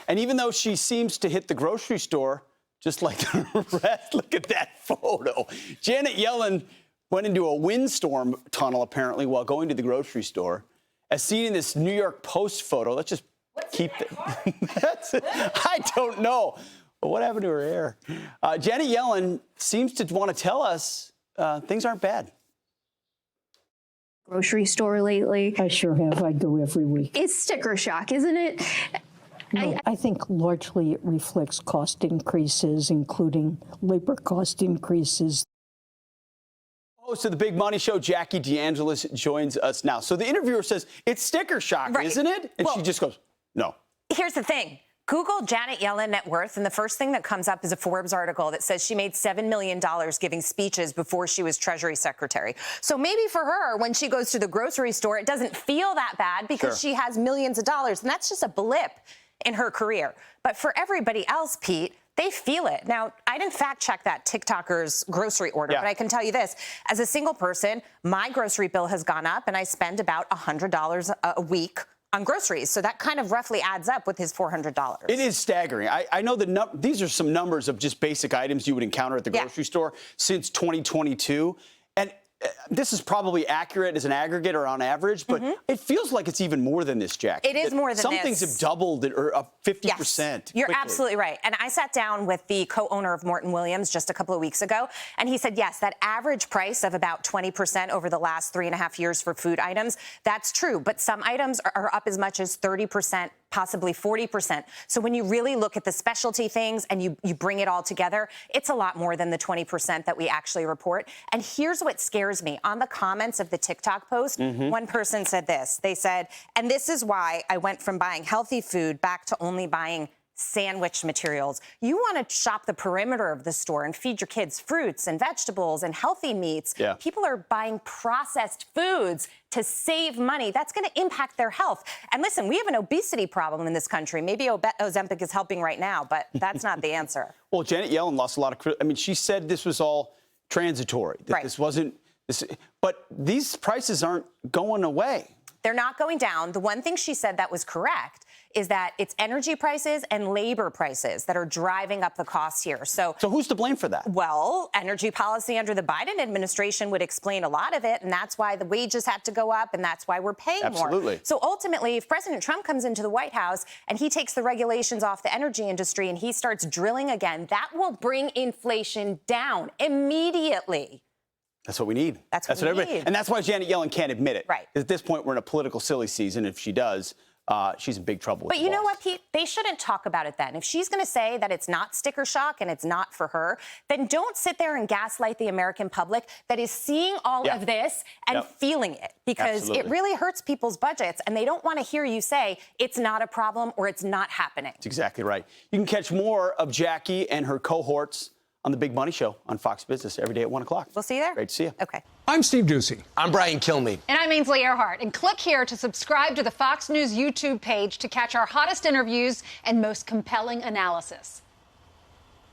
And even though she seems to hit the grocery store just like the rest, look at that photo. Janet Yellen went into a windstorm tunnel, apparently, while going to the grocery store. As seen in this New York Post photo, let's just keep it. I don't know. But what happened to her hair? Janet Yellen seems to want to tell us things aren't bad. Grocery store lately. I sure have. I go every week. It's sticker shock, isn't it? No, I think largely it reflects cost increases, including labor cost increases. Host of the Big Money Show, Jackie DeAngelis, joins us now. So the interviewer says, it's sticker shock, right, isn't it? And she just goes, no. Here's the thing. Google Janet Yellen net worth, and the first thing that comes up is a Forbes article that says she made $7 million giving speeches before she was Treasury Secretary. So maybe for her, when she goes to the grocery store, it doesn't feel that bad because she has millions of dollars, and that's just a blip in her career. But for everybody else, Pete, they feel it. Now, I didn't fact check that TikToker's grocery order, but I can tell you this. As a single person, my grocery bill has gone up, and I spend about $100 a week on groceries. So that kind of roughly adds up with his $400. It is staggering. I know these are some numbers of just basic items you would encounter at the grocery store since 2022. And this is probably accurate as an aggregate or on average, but it feels like it's even more than this, Jack. It is more than Some this. things have doubled or up 50%. Yes, you're absolutely right. And I sat down with the co-owner of Morton Williams just a couple of weeks ago, and he said, yes, that average price of about 20% over the last 3.5 years for food items, that's true. But some items are up as much as 30%, possibly 40%. So when you really look at the specialty things and you bring it all together, it's a lot more than the 20% that we actually report. And here's what scares me. On the comments of the TikTok post, one person said this. They said, and this is why I went from buying healthy food back to only buying sandwich materials. You want to shop the perimeter of the store and feed your kids fruits and vegetables and healthy meats. People are buying processed foods to save money. That's going to impact their health. And listen, we have an obesity problem in this country. Maybe Ozempic is helping right now, but that's not the answer. Well, Janet Yellen lost a lot of credit. I mean, she said this was all transitory, that this wasn't this, but these prices aren't going away. They're not going down. The one thing she said that was correct is that it's energy prices and labor prices that are driving up the costs here. So who's to blame for that? Well, energy policy under the Biden administration would explain a lot of it, and that's why the wages have to go up, and that's why we're paying more. So ultimately, if President Trump comes into the White House and he takes the regulations off the energy industry and he starts drilling again, that will bring inflation down immediately. That's what we need. That's what we need. And that's why Janet Yellen can't admit it. Right. At this point, we're in a political silly season. If she does, she's in big trouble. But you know what, Pete? They shouldn't talk about it then. If she's going to say that it's not sticker shock and it's not for her, then don't sit there and gaslight the American public that is seeing all of this and feeling it, because it really hurts people's budgets, and they don't want to hear you say it's not a problem or it's not happening. That's exactly right. You can catch more of Jackie and her cohorts on The Big Money Show on Fox Business every day at 1 o'clock. We'll see you there. Great to see you. Okay. I'm Steve Ducey. I'm Brian Kilmeade. And I'm Ainsley Earhart. And click here to subscribe to the Fox News YouTube page to catch our hottest interviews and most compelling analysis.